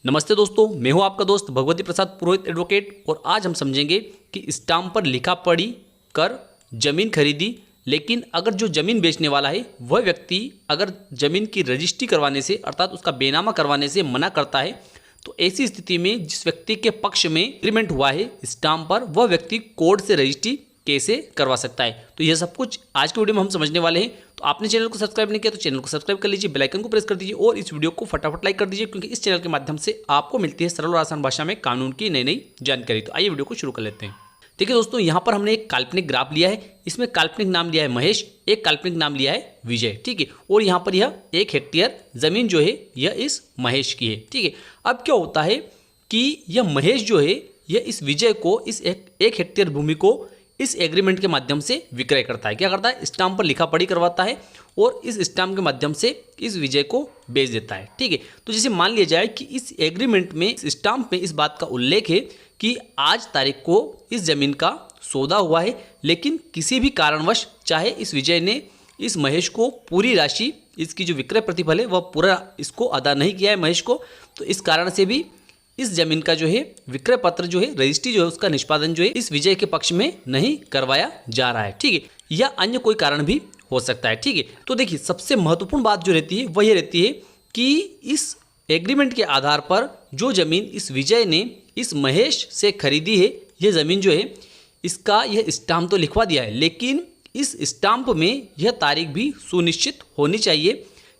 नमस्ते दोस्तों, मैं हूं आपका दोस्त भगवती प्रसाद पुरोहित एडवोकेट। और आज हम समझेंगे कि स्टाम्प पर लिखा पढ़ी कर जमीन खरीदी, लेकिन अगर जो जमीन बेचने वाला है वह व्यक्ति अगर जमीन की रजिस्ट्री करवाने से अर्थात उसका बेनामा करवाने से मना करता है तो ऐसी स्थिति में जिस व्यक्ति के पक्ष में एग्रीमेंट हुआ है स्टाम्प पर, वह व्यक्ति कोर्ट से रजिस्ट्री कैसे करवा सकता है। तो यह सब कुछ आज के वीडियो में हम समझने वाले हैं। तो आपने चैनल को सब्सक्राइब नहीं किया तो चैनल को सब्सक्राइब कर लीजिए, बेल आइकन को प्रेस कर दीजिए और इस वीडियो को फटाफट लाइक कर दीजिए, क्योंकि इस चैनल के माध्यम से आपको मिलती है सरल और आसान भाषा में कानून की नई नई जानकारी। तो आइए वीडियो को शुरू कर लेते हैं। देखिए दोस्तों, यहाँ पर हमने एक काल्पनिक ग्राफ लिया है। इसमें काल्पनिक नाम लिया है महेश, एक काल्पनिक नाम लिया है विजय। ठीक है, और यहाँ पर यह 1 हेक्टेयर जमीन जो है यह इस महेश की है। ठीक है, अब क्या होता है कि यह महेश जो है यह इस विजय को इस 1 हेक्टेयर भूमि को इस एग्रीमेंट के माध्यम से विक्रय करता है। क्या करता है? स्टाम्प पर लिखा पढ़ी करवाता है और इस स्टाम्प के माध्यम से इस विजय को बेच देता है। ठीक है, तो जैसे मान लिया जाए कि इस एग्रीमेंट में, इस स्टाम्प में इस बात का उल्लेख है कि आज तारीख को इस जमीन का सौदा हुआ है, लेकिन किसी भी कारणवश चाहे इस विजय ने इस महेश को पूरी राशि, इसकी जो विक्रय प्रतिफल है वह पूरा इसको अदा नहीं किया है महेश को, तो इस कारण से भी इस जमीन का जो है विक्रय पत्र जो है, रजिस्ट्री जो है, उसका निष्पादन जो है इस विजय के पक्ष में नहीं करवाया जा रहा है। ठीक है, या अन्य कोई कारण भी हो सकता है। ठीक है, तो देखिए सबसे महत्वपूर्ण बात जो रहती है वह ये रहती है कि इस एग्रीमेंट के आधार पर जो जमीन इस विजय ने इस महेश से खरीदी है, यह जमीन जो है इसका यह स्टाम्प तो लिखवा दिया है, लेकिन इस स्टाम्प में यह तारीख भी सुनिश्चित होनी चाहिए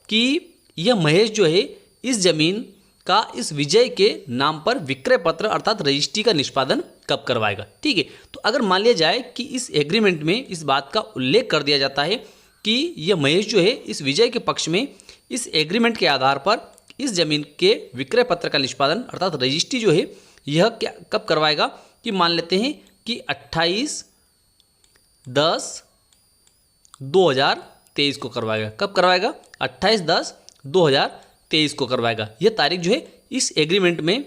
कि यह महेश जो है इस जमीन का इस विजय के नाम पर विक्रय पत्र अर्थात रजिस्ट्री का निष्पादन कब करवाएगा। ठीक है, तो अगर मान लिया जाए कि इस एग्रीमेंट में इस बात का उल्लेख कर दिया जाता है कि यह महेश जो है इस विजय के पक्ष में इस एग्रीमेट के आधार पर इस जमीन के विक्रय पत्र का निष्पादन अर्थात रजिस्ट्री जो है यह क्या कब करवाएगा, कि मान लेते हैं कि 28/10/2023 को करवाएगा। कब करवाएगा? 28/10/2023 को करवाएगा। यह तारीख जो है इस एग्रीमेंट में,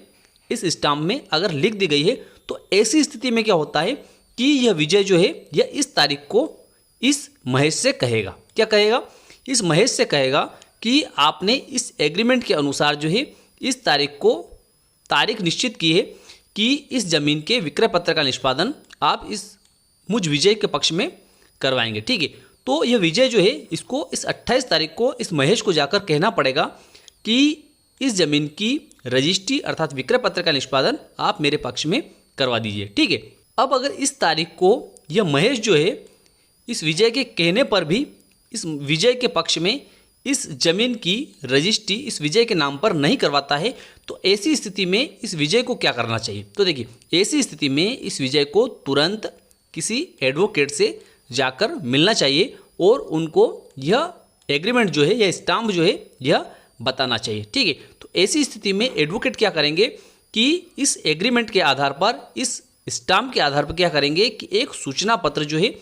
इस स्टाम्प में अगर लिख दी गई है तो ऐसी स्थिति में क्या होता है कि यह विजय जो है यह इस तारीख को इस महेश से कहेगा। क्या कहेगा? इस महेश से कहेगा कि आपने इस एग्रीमेंट के अनुसार जो है इस तारीख को तारीख निश्चित की है कि इस जमीन के विक्रय पत्र का निष्पादन आप इस मुझ विजय के पक्ष में करवाएंगे। ठीक है, तो यह विजय जो है इसको इस 28 तारीख को इस महेश को जाकर कहना पड़ेगा कि इस जमीन की रजिस्ट्री अर्थात विक्रय पत्र का निष्पादन आप मेरे पक्ष में करवा दीजिए। ठीक है, अब अगर इस तारीख को यह महेश जो है इस विजय के कहने पर भी इस विजय के पक्ष में इस जमीन की रजिस्ट्री इस विजय के नाम पर नहीं करवाता है, तो ऐसी स्थिति में इस विजय को क्या करना चाहिए? तो देखिए, ऐसी स्थिति में इस विजय को तुरंत किसी एडवोकेट से जाकर मिलना चाहिए और उनको यह एग्रीमेंट जो है, यह स्टाम्प जो है यह बताना चाहिए। ठीक है, तो ऐसी स्थिति में एडवोकेट क्या करेंगे कि इस एग्रीमेंट के आधार पर, इस स्टाम्प के आधार पर क्या करेंगे कि एक सूचना पत्र जो है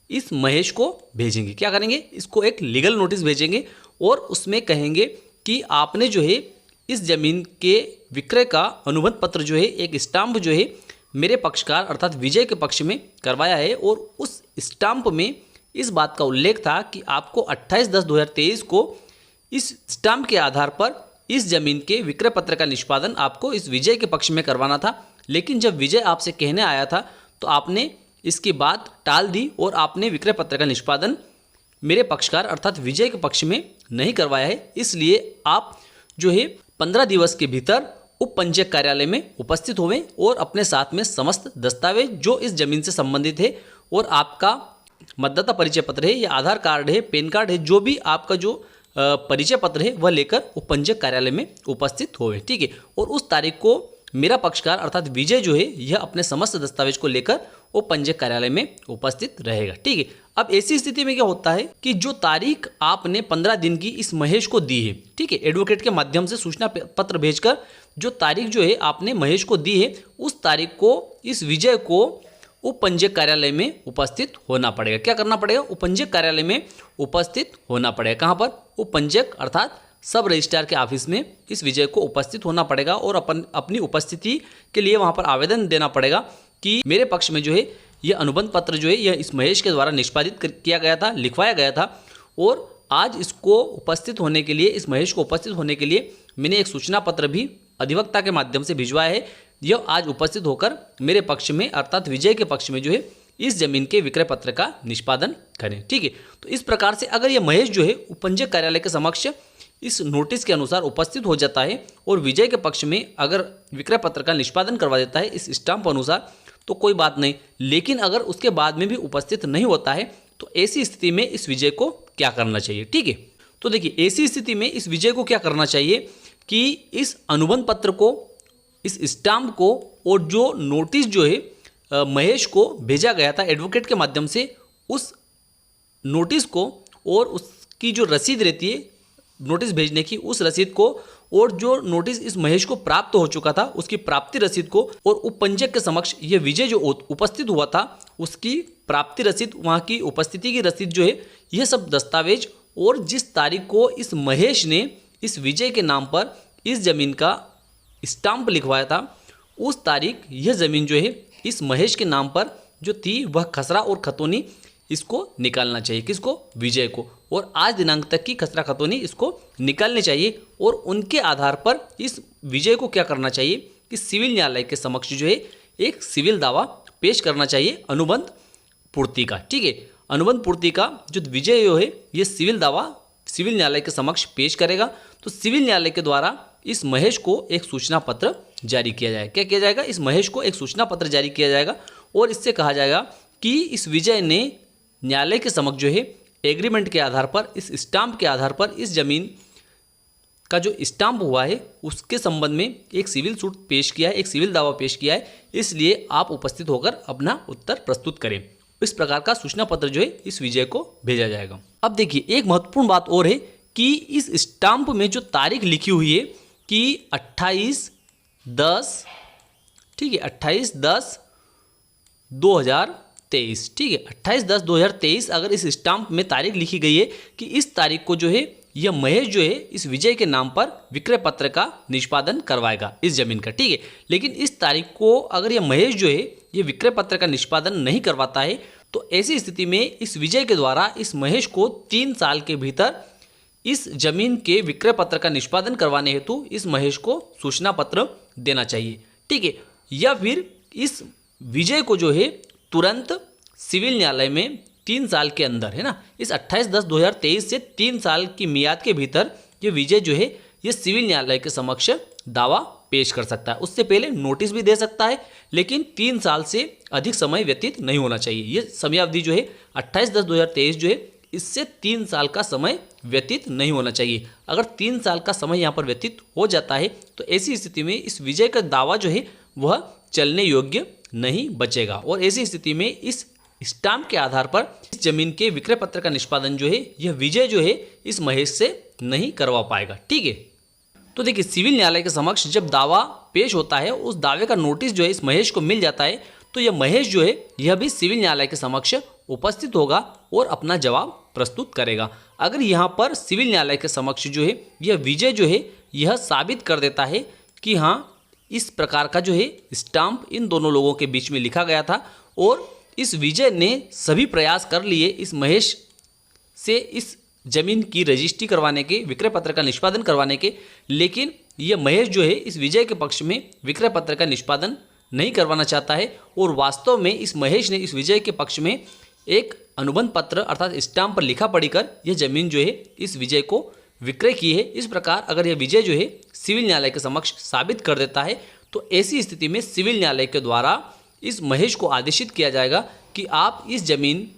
इस महेश को भेजेंगे। क्या करेंगे? इसको एक लीगल नोटिस भेजेंगे और उसमें कहेंगे कि आपने जो है इस जमीन के विक्रय का अनुबंध पत्र जो है, एक स्टाम्प जो है मेरे पक्षकार अर्थात विजय के पक्ष में करवाया है, और उस स्टाम्प में इस बात का उल्लेख था कि आपको 28/10/2023 को इस स्टाम्प के आधार पर इस जमीन के विक्रय पत्र का निष्पादन आपको इस विजय के पक्ष में करवाना था, लेकिन जब विजय आपसे कहने आया था तो आपने इसकी बात टाल दी और आपने विक्रय पत्र का निष्पादन मेरे पक्षकार अर्थात विजय के पक्ष में नहीं करवाया है। इसलिए आप जो है 15 दिवस के भीतर उप पंजीयक कार्यालय में उपस्थित होवें और अपने साथ में समस्त दस्तावेज जो इस जमीन से संबंधित है और आपका मतदाता परिचय पत्र है या आधार कार्ड है, पैन कार्ड है, जो भी आपका जो परिचय पत्र है वह लेकर उप पंजीयक कार्यालय में उपस्थित होवे। ठीक है, और उस तारीख को मेरा पक्षकार अर्थात विजय जो है यह अपने समस्त दस्तावेज को लेकर उप पंजीयक कार्यालय में उपस्थित रहेगा। ठीक है, अब ऐसी स्थिति में क्या होता है कि जो तारीख आपने 15 दिन की इस महेश को दी है, ठीक है, एडवोकेट के माध्यम से सूचना पत्र भेजकर जो तारीख जो है आपने महेश को दी है, उस तारीख को इस विजय को उप पंजीयक कार्यालय में उपस्थित होना पड़ेगा। क्या करना पड़ेगा? उप पंजीयक कार्यालय में उपस्थित होना पड़ेगा। कहाँ पर? उप पंजीयक अर्थात सब रजिस्ट्रार के ऑफिस में इस विजय को उपस्थित होना पड़ेगा और अपनी उपस्थिति के लिए वहाँ पर आवेदन देना पड़ेगा कि मेरे पक्ष में जो है यह अनुबंध पत्र जो है यह इस महेश के द्वारा निष्पादित किया गया था, लिखवाया गया था, और आज इसको उपस्थित होने के लिए, इस महेश को उपस्थित होने के लिए मैंने एक सूचना पत्र भी अधिवक्ता के माध्यम से भिजवाया है, यह आज उपस्थित होकर मेरे पक्ष में अर्थात विजय के पक्ष में जो है इस जमीन के विक्रय पत्र का निष्पादन करें। ठीक है, तो इस प्रकार से अगर यह महेश जो है उपपंजीयक कार्यालय के समक्ष इस नोटिस के अनुसार उपस्थित हो जाता है और विजय के पक्ष में अगर विक्रय पत्र का निष्पादन करवा देता है इस स्टाम्प अनुसार, तो कोई बात नहीं। लेकिन अगर उसके बाद में भी उपस्थित नहीं होता है तो ऐसी स्थिति में इस विजय को क्या करना चाहिए। ठीक है, तो देखिए ऐसी स्थिति में इस विजय को क्या करना चाहिए कि इस अनुबंध पत्र को, इस स्टाम्प को और जो नोटिस जो है महेश को भेजा गया था एडवोकेट के माध्यम से, उस नोटिस को और उसकी जो रसीद रहती है नोटिस भेजने की, उस रसीद को और जो नोटिस इस महेश को प्राप्त हो चुका था उसकी प्राप्ति रसीद को और उपपंजीयक के समक्ष ये विजय जो उपस्थित हुआ था उसकी प्राप्ति रसीद, वहाँ की उपस्थिति की रसीद जो है, यह सब दस्तावेज और जिस तारीख को इस महेश ने इस विजय के नाम पर इस ज़मीन का स्टाम्प लिखवाया था, उस तारीख यह ज़मीन जो है इस महेश के नाम पर जो थी वह खसरा और खतौनी इसको निकालना चाहिए। किसको? विजय को। और आज दिनांक तक की खसरा खतौनी इसको निकालनी चाहिए और उनके आधार पर इस विजय को क्या करना चाहिए कि सिविल न्यायालय के समक्ष जो है एक सिविल दावा पेश करना चाहिए अनुबंध पूर्ति का। ठीक है, अनुबंध पूर्ति का जो विजय जो है ये सिविल दावा सिविल न्यायालय के समक्ष पेश करेगा। तो सिविल न्यायालय के द्वारा इस महेश को एक सूचना पत्र जारी किया जाएगा। क्या किया जाएगा? इस महेश को एक सूचना पत्र जारी किया जाएगा और इससे कहा जाएगा कि इस विजय ने न्यायालय के समक्ष जो है एग्रीमेंट के आधार पर, इस स्टाम्प के आधार पर, इस जमीन का जो स्टाम्प हुआ है उसके संबंध में एक सिविल सूट पेश किया है, एक सिविल दावा पेश किया है, इसलिए आप उपस्थित होकर अपना उत्तर प्रस्तुत करें। इस प्रकार का सूचना पत्र जो है इस विजय को भेजा जाएगा। अब देखिए एक महत्वपूर्ण बात और है कि इस स्टाम्प में जो तारीख लिखी हुई है कि 28/10, ठीक है, 28/10/2023, ठीक है, 28/10/2023 अगर इस स्टाम्प में तारीख लिखी गई है कि इस तारीख को जो है यह महेश जो है इस विजय के नाम पर विक्रय पत्र का निष्पादन करवाएगा इस जमीन का। ठीक है, लेकिन इस तारीख को अगर यह महेश जो है ये विक्रय पत्र का निष्पादन नहीं करवाता है तो ऐसी स्थिति में इस विजय के द्वारा इस महेश को 3 साल के भीतर इस जमीन के विक्रय पत्र का निष्पादन करवाने हेतु इस महेश को सूचना पत्र देना चाहिए। ठीक है, या फिर इस विजय को जो है तुरंत सिविल न्यायालय में 3 साल के अंदर, है ना, इस 28/10/2023 से 3 साल की मियाद के भीतर ये विजय जो है ये सिविल न्यायालय के समक्ष दावा पेश कर सकता है। उससे पहले नोटिस भी दे सकता है, लेकिन 3 साल से अधिक समय व्यतीत नहीं होना चाहिए। ये समयावधि जो है 28/10/2023 जो है इससे 3 साल का समय व्यतीत नहीं होना चाहिए। अगर 3 साल का समय यहाँ पर व्यतीत हो जाता है तो ऐसी स्थिति में इस विजय का दावा जो है वह चलने योग्य नहीं बचेगा और ऐसी स्थिति में इस स्टाम्प के आधार पर इस जमीन के विक्रय पत्र का निष्पादन जो है यह विजय जो है इस महेश से नहीं करवा पाएगा। ठीक है, तो देखिए सिविल न्यायालय के समक्ष जब दावा पेश होता है उस दावे का नोटिस जो है इस महेश को मिल जाता है तो यह महेश जो है यह भी सिविल न्यायालय के समक्ष उपस्थित होगा और अपना जवाब प्रस्तुत करेगा। अगर यहाँ पर सिविल न्यायालय के समक्ष जो है यह विजय जो है यह साबित कर देता है कि हाँ इस प्रकार का जो है स्टाम्प इन दोनों लोगों के बीच में लिखा गया था और इस विजय ने सभी प्रयास कर लिए इस महेश से इस जमीन की रजिस्ट्री करवाने के, विक्रय पत्र का निष्पादन करवाने के, लेकिन यह महेश जो है इस विजय के पक्ष में विक्रय पत्र का निष्पादन नहीं करवाना चाहता है और वास्तव में इस महेश ने इस विजय के पक्ष में एक अनुबंध पत्र अर्थात स्टाम्प पर लिखा पढ़ी कर यह जमीन जो है इस विजय को विक्रय की है। इस प्रकार अगर यह विजय जो है सिविल न्यायालय के समक्ष साबित कर देता है तो ऐसी स्थिति में सिविल न्यायालय के द्वारा इस महेश को आदेशित किया जाएगा कि आप इस जमीन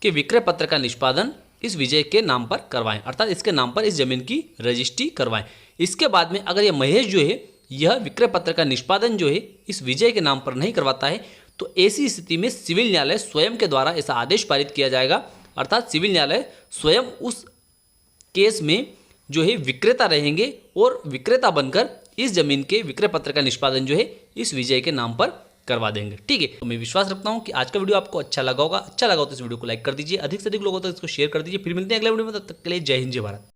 के विक्रय पत्र का निष्पादन इस विजय के नाम पर करवाएं, अर्थात इसके नाम पर इस जमीन की रजिस्ट्री करवाएं। इसके बाद में अगर यह महेश जो है यह विक्रय पत्र का निष्पादन जो है इस विजय के नाम पर नहीं करवाता है तो ऐसी स्थिति में सिविल न्यायालय स्वयं के द्वारा ऐसा आदेश पारित किया जाएगा, अर्थात सिविल न्यायालय स्वयं उस केस में जो है विक्रेता रहेंगे और विक्रेता बनकर इस जमीन के विक्रय पत्र का निष्पादन जो है इस विजय के नाम पर करवा देंगे। ठीक है, तो मैं विश्वास रखता हूं कि आज का वीडियो आपको अच्छा लगा होगा। अच्छा लगा हो तो इस वीडियो को लाइक कर दीजिए, अधिक से अधिक लोगों तक इसको शेयर कर दीजिए। फिर मिलते हैं अगले वीडियो में, तब तक के लिए जय हिंद जय भारत।